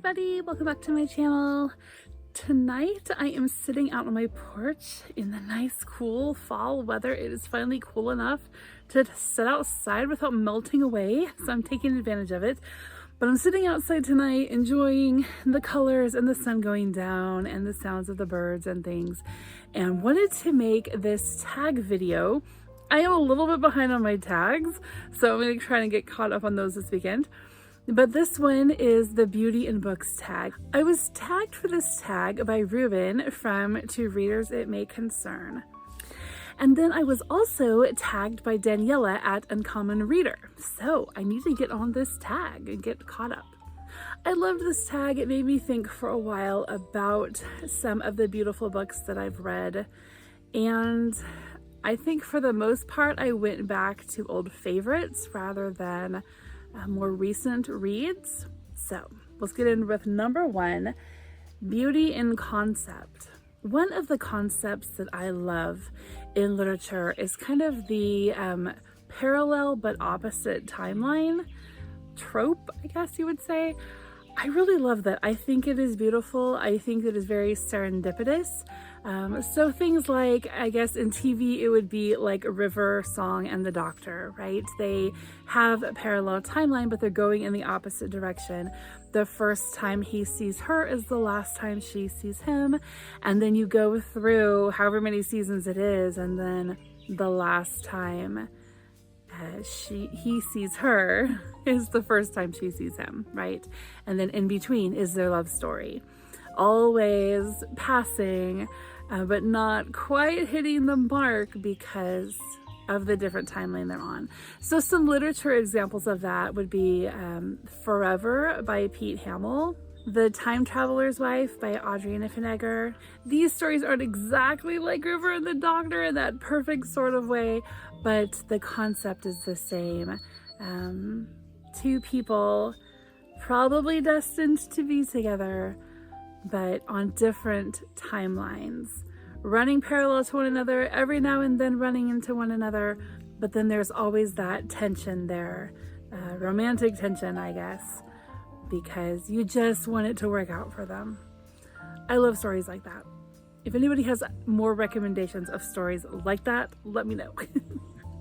everybody, welcome back to my channel. Tonight I am sitting out on my porch in the nice cool fall weather. It is finally cool enough to sit outside without melting away, so I'm taking advantage of it. But I'm sitting outside tonight enjoying the colors and the sun going down and the sounds of the birds and things, and wanted to make this tag video. I am a little bit behind on my tags, so I'm going to try and get caught up on those this weekend. But this one is the Beauty in Books tag. I was tagged for this tag by Ruben from To Readers It May Concern. And then I was also tagged by Daniela at Uncommon Reader. So I need to get on this tag and get caught up. I loved this tag. It made me think for a while about some of the beautiful books that I've read. And I think for the most part, I went back to old favorites rather than more recent reads. So let's get in with number one, beauty in concept. One of the concepts that I love in literature is kind of the parallel but opposite timeline trope, I guess you would say. I really love that. I think it is beautiful. I think it is very serendipitous. So things like, I guess in TV, it would be like River, Song, and the Doctor, right? They have a parallel timeline, but they're going in the opposite direction. The first time he sees her is the last time she sees him. And then you go through however many seasons it is, and then the last time he sees her is the first time she sees him, right? And then in between is their love story. Always passing, but not quite hitting the mark because of the different timeline they're on. So some literature examples of that would be Forever by Pete Hamill, The Time Traveler's Wife by Audrey Niffenegger. These stories aren't exactly like River and the Doctor in that perfect sort of way, but the concept is the same. Two people probably destined to be together, but on different timelines, running parallel to one another, every now and then running into one another, but then there's always that tension there, romantic tension, I guess, because you just want it to work out for them. I love stories like that. If anybody has more recommendations of stories like that, let me know.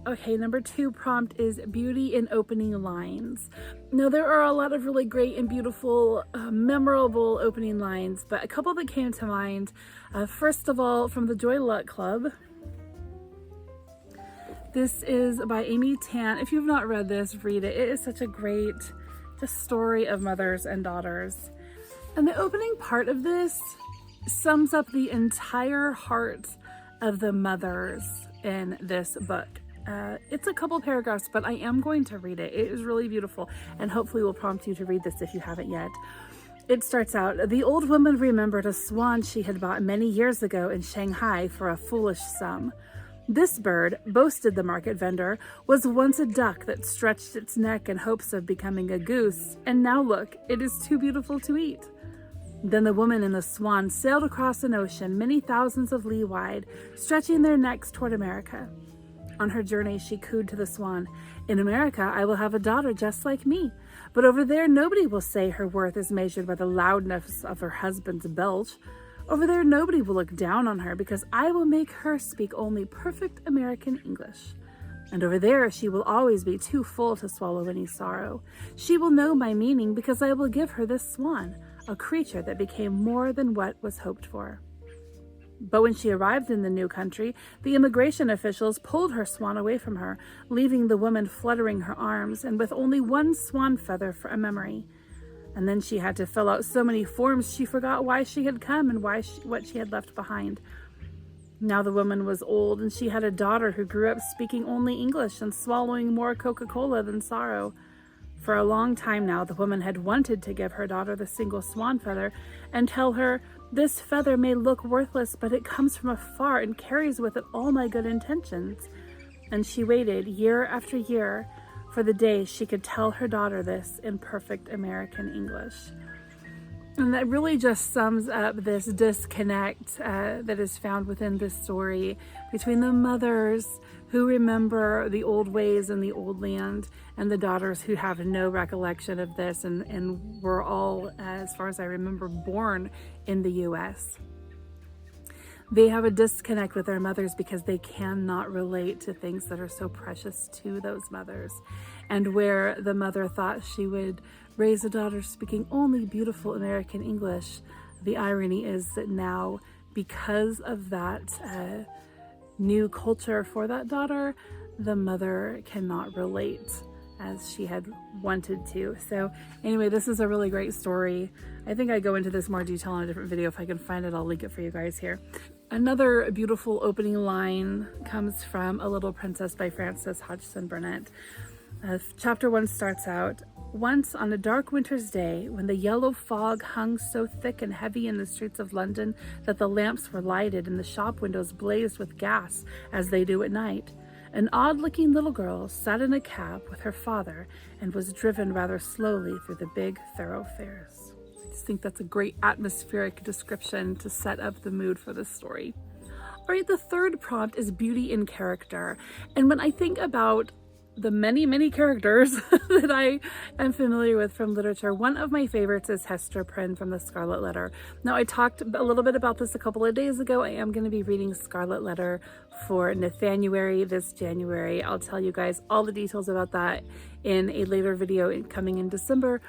Okay, number two prompt is beauty in opening lines. Now, there are a lot of really great and beautiful, memorable opening lines, but a couple that came to mind. First of all, from the Joy Luck Club. This is by Amy Tan. If you've not read this, read it. It is such a great just story of mothers and daughters. And the opening part of this sums up the entire heart of the mothers in this book. It's a couple paragraphs, but I am going to read it. It is really beautiful, and hopefully will prompt you to read this if you haven't yet. It starts out, the old woman remembered a swan she had bought many years ago in Shanghai for a foolish sum. This bird, boasted the market vendor, was once a duck that stretched its neck in hopes of becoming a goose, and now look, it is too beautiful to eat. Then the woman and the swan sailed across an ocean many thousands of li wide, stretching their necks toward America. On her journey, she cooed to the swan, in America, I will have a daughter just like me. But over there, nobody will say her worth is measured by the loudness of her husband's belch. Over there, nobody will look down on her because I will make her speak only perfect American English. And over there, she will always be too full to swallow any sorrow. She will know my meaning because I will give her this swan, a creature that became more than what was hoped for. But when she arrived in the new country, the immigration officials pulled her swan away from her, leaving the woman fluttering her arms and with only one swan feather for a memory. And then she had to fill out so many forms she forgot why she had come and what she had left behind. Now the woman was old, and she had a daughter who grew up speaking only English and swallowing more Coca-Cola than sorrow. For a long time now, the woman had wanted to give her daughter the single swan feather and tell her, this feather may look worthless, but it comes from afar and carries with it all my good intentions. And she waited year after year for the day she could tell her daughter this in perfect American English. And that really just sums up this disconnect that is found within this story between the mothers who remember the old ways in the old land, and the daughters who have no recollection of this and were all, as far as I remember, born in the US. They have a disconnect with their mothers because they cannot relate to things that are so precious to those mothers. And where the mother thought she would raise a daughter speaking only beautiful American English, the irony is that now, because of that new culture for that daughter, the mother cannot relate as she had wanted to. So anyway, this is a really great story. I think I go into this more detail in a different video. If I can find it, I'll link it for you guys here. Another beautiful opening line comes from A Little Princess by Frances Hodgson Burnett. Chapter 1 starts out, "Once on a dark winter's day, when the yellow fog hung so thick and heavy in the streets of London that the lamps were lighted and the shop windows blazed with gas as they do at night, an odd-looking little girl sat in a cab with her father and was driven rather slowly through the big thoroughfares." I just think that's a great atmospheric description to set up the mood for this story. All right, the third prompt is beauty in character. And when I think about the many characters that I am familiar with from literature, one of my favorites is Hester Prynne from the Scarlet Letter. Now, I talked a little bit about this a couple of days ago. I am going to be reading Scarlet Letter for Nathanuary this January. I'll tell you guys all the details about that in a later video coming in December.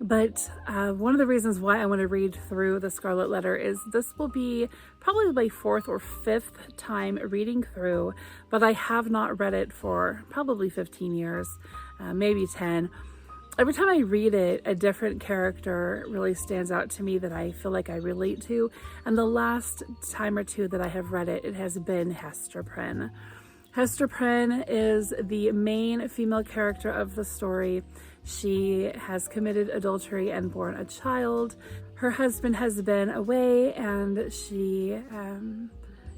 But one of the reasons why I want to read through the Scarlet Letter is this will be probably my 4th or 5th time reading through, but I have not read it for probably 15 years, maybe 10. Every time I read it, a different character really stands out to me that I feel like I relate to. And the last time or two that I have read it, it has been Hester Prynne. Hester Prynne is the main female character of the story. She has committed adultery and borne a child. Her husband has been away, and she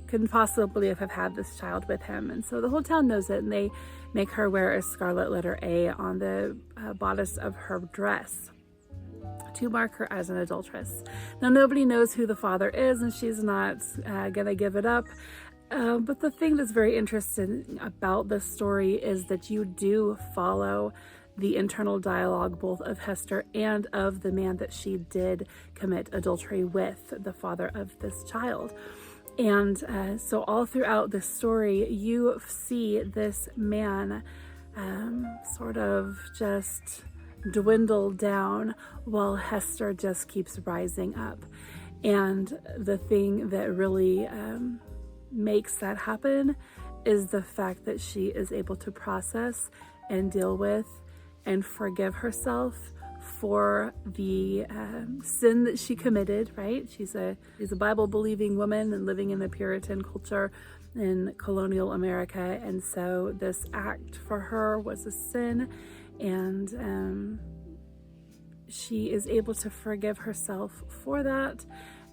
couldn't possibly have had this child with him. And so the whole town knows it, and they make her wear a scarlet letter A on the bodice of her dress to mark her as an adulteress. Now, nobody knows who the father is, and she's not gonna give it up. But the thing that's very interesting about this story is that you do follow the internal dialogue both of Hester and of the man that she did commit adultery with, the father of this child. And so all throughout this story, you see this man sort of just dwindle down while Hester just keeps rising up. And the thing that really makes that happen is the fact that she is able to process and deal with and forgive herself for the sin that she committed, right? She's a Bible-believing woman and living in a Puritan culture in colonial America, and so this act for her was a sin, and she is able to forgive herself for that,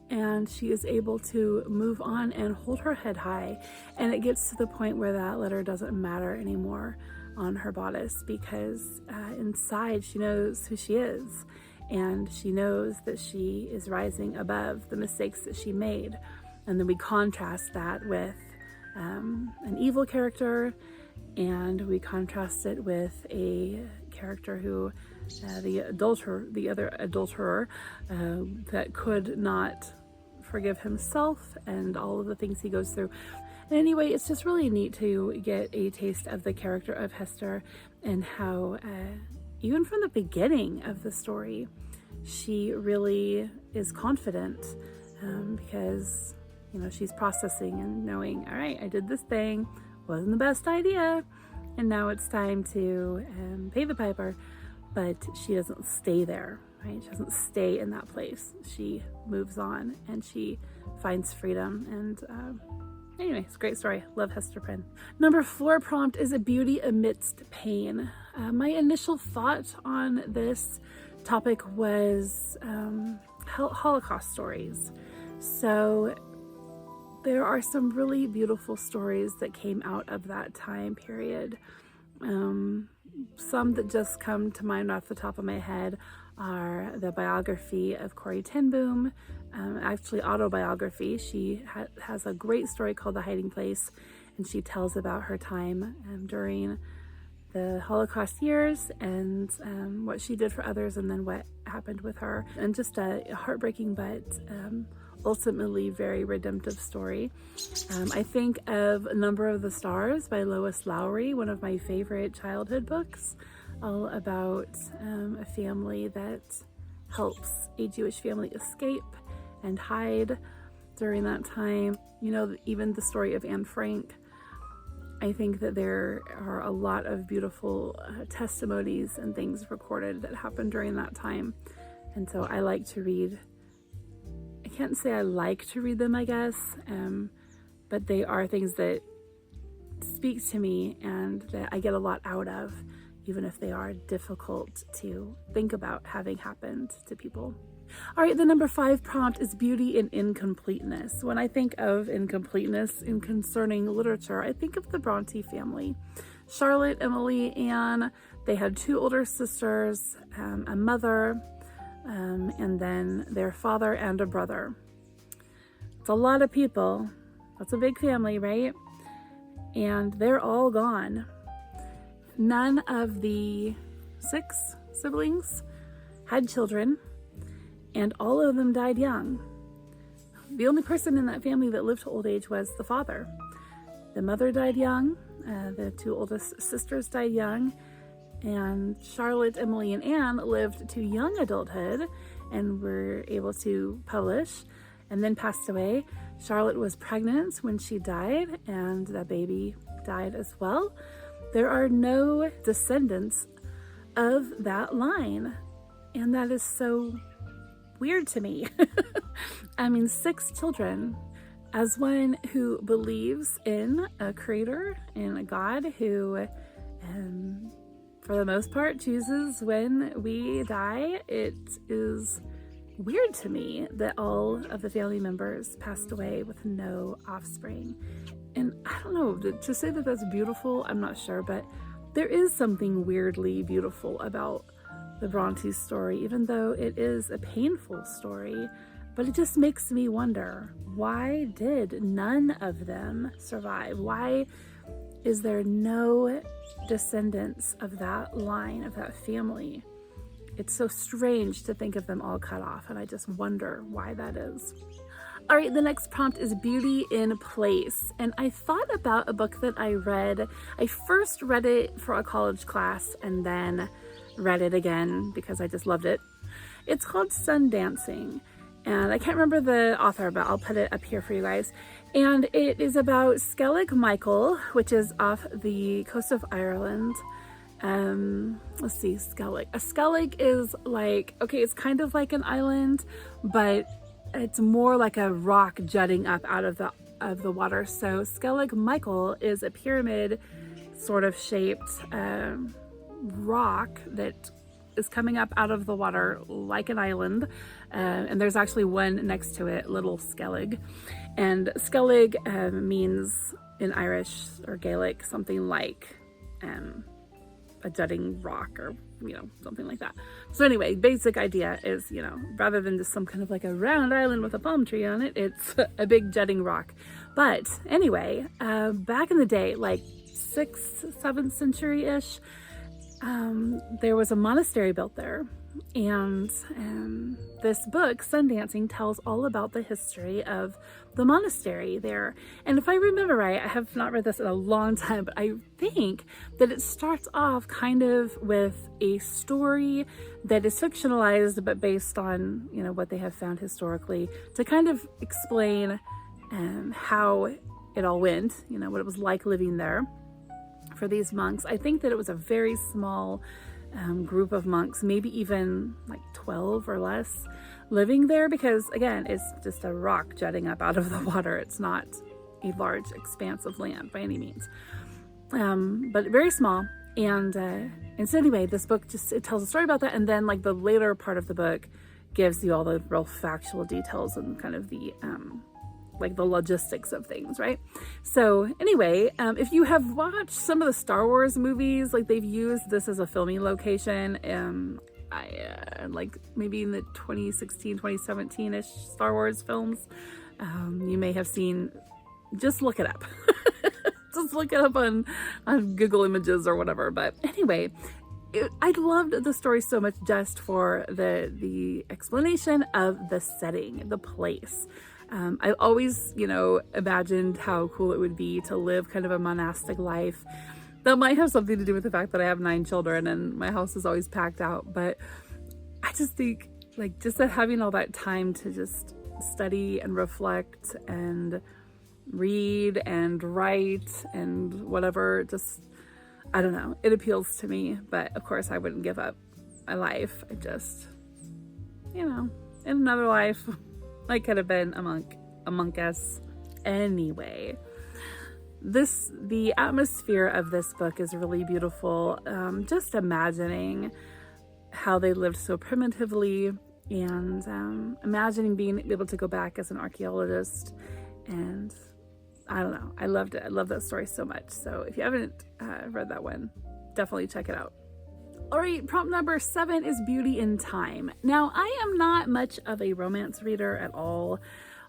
and she is able to move on and hold her head high. And it gets to the point where that letter doesn't matter anymore on her bodice, because inside she knows who she is, and she knows that she is rising above the mistakes that she made. And then we contrast that with an evil character, and we contrast it with a character who the other adulterer that could not forgive himself and all of the things he goes through. Anyway, it's just really neat to get a taste of the character of Hester and how, even from the beginning of the story, she really is confident because, you know, she's processing and knowing, all right, I did this thing, wasn't the best idea, and now it's time to pay the piper. But she doesn't stay there, right? She doesn't stay in that place. She moves on and she finds freedom. And anyway, it's a great story. Love Hester Prynne. Number 4 prompt is a beauty amidst pain. My initial thought on this topic was Holocaust stories. So there are some really beautiful stories that came out of that time period. Some that just come to mind off the top of my head are the biography of Corrie ten Boom, actually autobiography. She has a great story called The Hiding Place, and she tells about her time during the Holocaust years and what she did for others, and then what happened with her. And just a heartbreaking but ultimately very redemptive story. I think of A Number of the Stars by Lois Lowry, one of my favorite childhood books, all about a family that helps a Jewish family escape and hide during that time. You know, even the story of Anne Frank. I think that there are a lot of beautiful testimonies and things recorded that happened during that time. And so I like to read. I can't say I like to read them, I guess, but they are things that speak to me and that I get a lot out of, even if they are difficult to think about having happened to people. All right, the number 5 prompt is beauty in incompleteness. When I think of incompleteness in concerning literature, I think of the Bronte family. Charlotte, Emily, Anne, they had 2 older sisters, a mother, and then their father and a brother. It's a lot of people. That's a big family, right? And they're all gone. None of the 6 siblings had children, and all of them died young. The only person in that family that lived to old age was the father. The mother died young, the 2 oldest sisters died young, and Charlotte, Emily, and Anne lived to young adulthood and were able to publish and then passed away. Charlotte was pregnant when she died, and the baby died as well. There are no descendants of that line, and that is so weird to me. I mean, 6 children. As one who believes in a creator and a God who, for the most part, chooses when we die, it is weird to me that all of the family members passed away with no offspring. And I don't know, to say that that's beautiful, I'm not sure, but there is something weirdly beautiful about the Bronte story, even though it is a painful story. But it just makes me wonder, why did none of them survive? Why is there no descendants of that line, of that family? It's so strange to think of them all cut off, and I just wonder why that is. All right, the next prompt is beauty in place. And I thought about a book that I read. I first read it for a college class and then read it again because I just loved it. It's called Sun Dancing, and I can't remember the author, but I'll put it up here for you guys. And it is about Skellig Michael, which is off the coast of Ireland. Let's see, Skellig. A Skellig is like, okay, it's kind of like an island, but it's more like a rock jutting up out of the water. So Skellig Michael is a pyramid sort of shaped rock that is coming up out of the water like an island, and there's actually one next to it, Little Skellig. And Skellig means in Irish or Gaelic something like a jutting rock, or something like that. So anyway, basic idea is, rather than just some kind of like a round island with a palm tree on it, it's a big jutting rock. But anyway, back in the day, like 6th, 7th century-ish, there was a monastery built there, and this book, Sun Dancing, tells all about the history of the monastery there. And if I remember right, I have not read this in a long time, but I think that it starts off kind of with a story that is fictionalized but based on what they have found historically, to kind of explain how it all went, what it was like living there for these monks. I think that it was a very small group of monks, maybe even like 12 or less, living there, because again, it's just a rock jutting up out of the water. It's not a large expanse of land by any means, but very small. And so anyway, this book it tells a story about that, and then like the later part of the book gives you all the real factual details and kind of the like the logistics of things, right? So anyway, if you have watched some of the Star Wars movies, like they've used this as a filming location, like maybe in the 2016, 2017-ish Star Wars films, you may have seen, just look it up. Just look it up on Google Images or whatever. But anyway, I loved the story so much just for the explanation of the setting, the place. I always, imagined how cool it would be to live kind of a monastic life. That might have something to do with the fact that I have 9 children and my house is always packed out. But I just think just that having all that time to just study and reflect and read and write and whatever, just, I don't know, it appeals to me. But of course I wouldn't give up my life. I just, in another life, I could have been a monkess. Anyway, the atmosphere of this book is really beautiful. Just imagining how they lived so primitively, and imagining being able to go back as an archaeologist. And I don't know, I loved it. I love that story so much. So if you haven't read that one, definitely check it out. All right, prompt number 7 is Beauty in Time. Now, I am not much of a romance reader at all,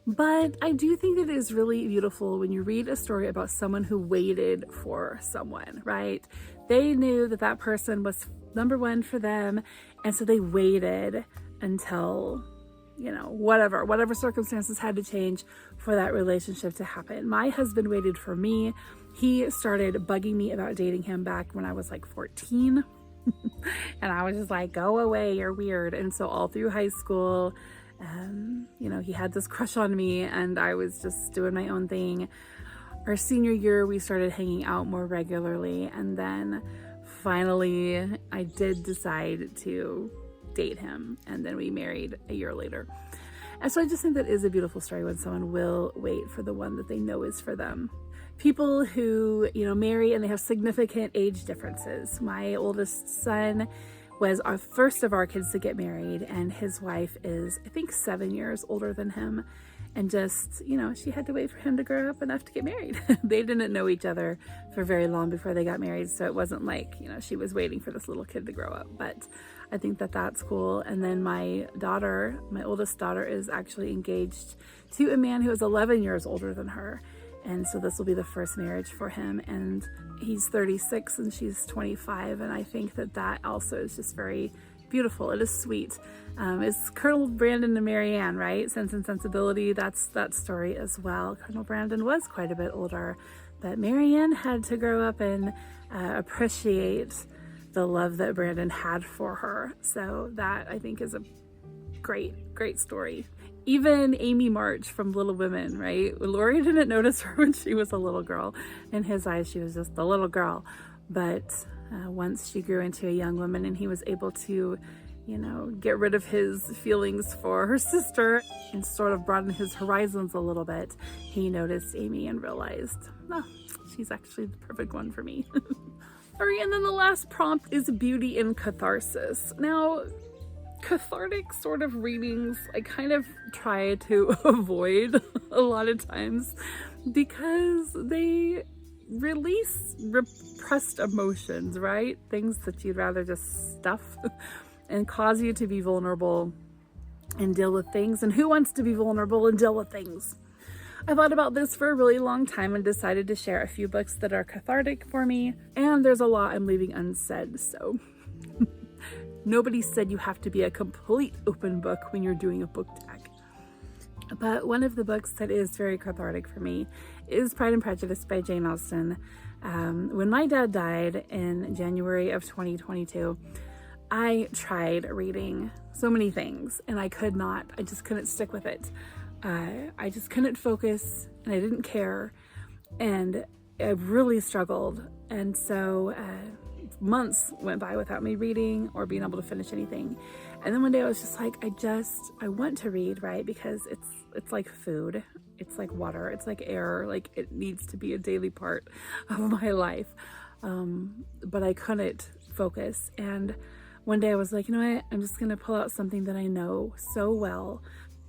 but I do think that it is really beautiful when you read a story about someone who waited for someone, right? They knew that that person was number one for them, and so they waited until, whatever circumstances had to change for that relationship to happen. My husband waited for me. He started bugging me about dating him back when I was like 14. And I was just like, go away, you're weird. And so all through high school, he had this crush on me and I was just doing my own thing. Our senior year, we started hanging out more regularly. And then finally, I did decide to date him. And then we married a year later. And so I just think that is a beautiful story when someone will wait for the one that they know is for them. People who, marry and they have significant age differences. My oldest son was our first of our kids to get married, and his wife is, I think, 7 years older than him. And just, she had to wait for him to grow up enough to get married. They didn't know each other for very long before they got married. So it wasn't like, she was waiting for this little kid to grow up. But I think that that's cool. And then my oldest daughter is actually engaged to a man who is 11 years older than her. And so this will be the first marriage for him. And he's 36 and she's 25. And I think that also is just very beautiful. It is sweet. It's Colonel Brandon and Marianne, right? Sense and Sensibility. That's that story as well. Colonel Brandon was quite a bit older, but Marianne had to grow up and appreciate the love that Brandon had for her. So that, I think, is a great, great story. Even Amy March from Little Women, right? Laurie didn't notice her when she was a little girl. In his eyes, she was just a little girl. But once she grew into a young woman and he was able to, get rid of his feelings for her sister and sort of broaden his horizons a little bit, he noticed Amy and realized, she's actually the perfect one for me. All right, and then the last prompt is Beauty in Catharsis. Now, cathartic sort of readings I kind of try to avoid a lot of times because they release repressed emotions, right? Things that you'd rather just stuff and cause you to be vulnerable and deal with things. And who wants to be vulnerable and deal with things? I thought about this for a really long time and decided to share a few books that are cathartic for me. And there's a lot I'm leaving unsaid, so nobody said you have to be a complete open book when you're doing a book tag. But one of the books that is very cathartic for me is Pride and Prejudice by Jane Austen. When my dad died in January of 2022, I tried reading so many things and I just couldn't stick with it. I just couldn't focus and I didn't care and I really struggled. And so months went by without me reading or being able to finish anything. And then one day I was just like, I want to read, right? Because it's like food, it's like water, it's like air, like it needs to be a daily part of my life. But I couldn't focus. And one day I was like, what? I'm just going to pull out something that I know so well.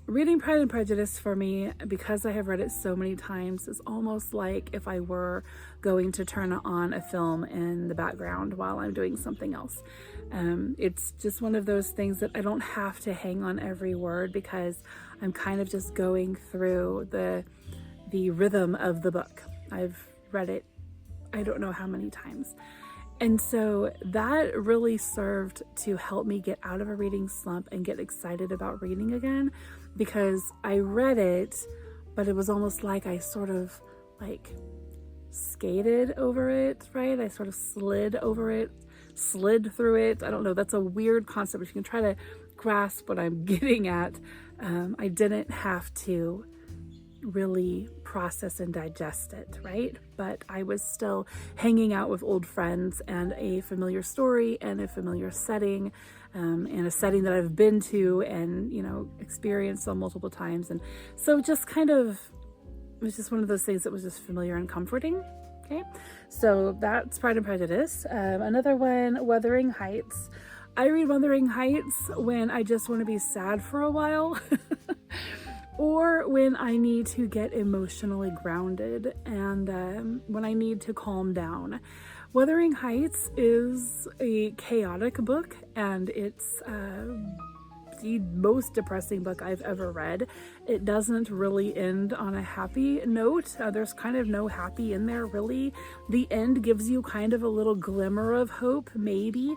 Reading Pride and Prejudice for me, because I have read it so many times, is almost like if I were going to turn on a film in the background while I'm doing something else. It's just one of those things that I don't have to hang on every word because I'm kind of just going through the rhythm of the book. I've read it I don't know how many times. And so that really served to help me get out of a reading slump and get excited about reading again, because I read it, but it was almost like I sort of like skated over it, right? I sort of slid over it, slid through it. I don't know. That's a weird concept. If you can try to grasp what I'm getting at, I didn't have to really process and digest it, right? But I was still hanging out with old friends and a familiar story and a familiar setting, and a setting that I've been to and, experienced on multiple times. And so just kind of, it was just one of those things that was just familiar and comforting. Okay, so that's Pride and Prejudice. Another one, Wuthering Heights. I read Wuthering Heights when I just want to be sad for a while. Or when I need to get emotionally grounded and when I need to calm down. Wuthering Heights is a chaotic book, and it's the most depressing book I've ever read. It doesn't really end on a happy note. There's kind of no happy in there, really. The end gives you kind of a little glimmer of hope, maybe,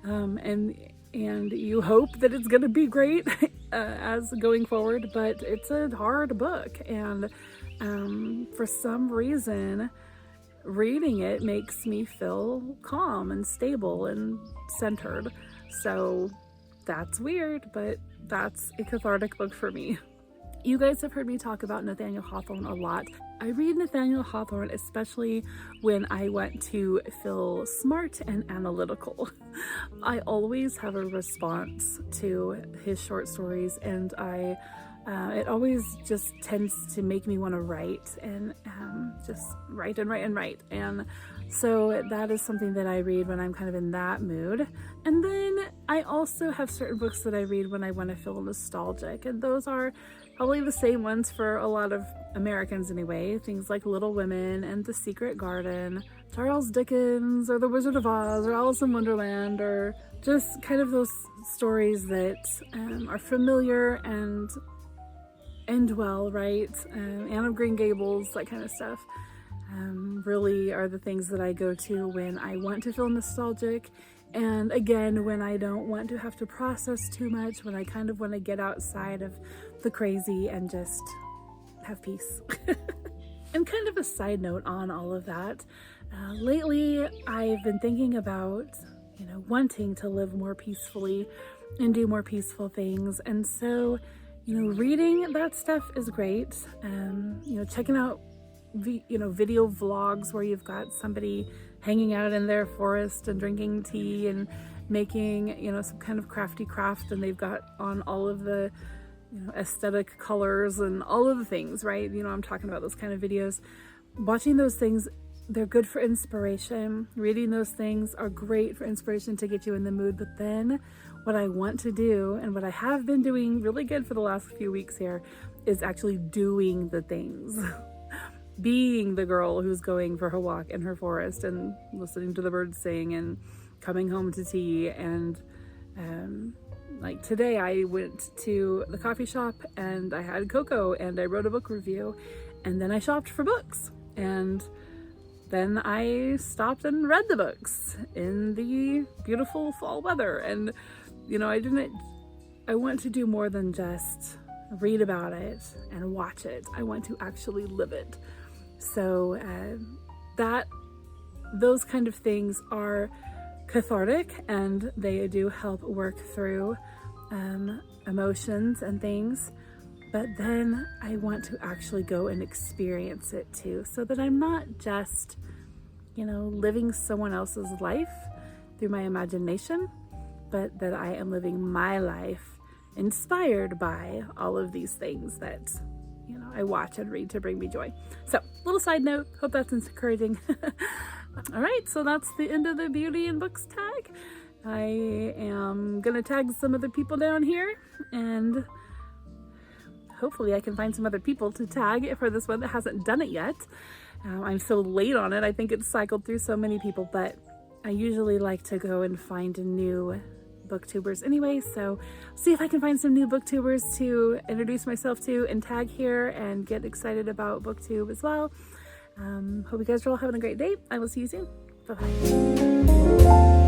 and you hope that it's going to be great as going forward, but it's a hard book, and for some reason reading it makes me feel calm and stable and centered. So that's weird, but that's a cathartic book for me. You guys have heard me talk about Nathaniel Hawthorne a lot. I read Nathaniel Hawthorne especially when I want to feel smart and analytical. I always have a response to his short stories, and it always just tends to make me want to write and just write and write and write. And so that is something that I read when I'm kind of in that mood. And then I also have certain books that I read when I want to feel nostalgic, and those are probably the same ones for a lot of Americans anyway. Things like Little Women and The Secret Garden, Charles Dickens, or The Wizard of Oz, or Alice in Wonderland, or just kind of those stories that are familiar and end well, right? Anne of Green Gables, that kind of stuff, really are the things that I go to when I want to feel nostalgic. And again, when I don't want to have to process too much, when I kind of want to get outside of the crazy and just have peace. And kind of a side note on all of that, lately I've been thinking about, wanting to live more peacefully and do more peaceful things. And so, reading that stuff is great. Checking out video vlogs where you've got somebody hanging out in their forest and drinking tea and making, some kind of crafty craft, and they've got on all of the, aesthetic colors and all of the things, right? I'm talking about those kind of videos. Watching those things, they're good for inspiration. Reading those things are great for inspiration to get you in the mood. But then what I want to do, and what I have been doing really good for the last few weeks here, is actually doing the things. Being the girl who's going for her walk in her forest and listening to the birds sing and coming home to tea. And like today I went to the coffee shop and I had cocoa and I wrote a book review, and then I shopped for books, and then I stopped and read the books in the beautiful fall weather. And I want to do more than just read about it and watch it. I want to actually live it. So those kind of things are cathartic, and they do help work through emotions and things. But then I want to actually go and experience it too, so that I'm not just, living someone else's life through my imagination, but that I am living my life inspired by all of these things that I watch and read to bring me joy. So, little side note, hope that's encouraging. All right, so that's the end of the beauty and books tag. I am gonna tag some other people down here, and hopefully I can find some other people to tag for this one that hasn't done it yet. I'm so late on it. I think it's cycled through so many people, but I usually like to go and find new booktubers anyway, so see if I can find some new booktubers to introduce myself to and tag here and get excited about booktube as well. Hope you guys are all having a great day. I will see you soon. Bye-bye.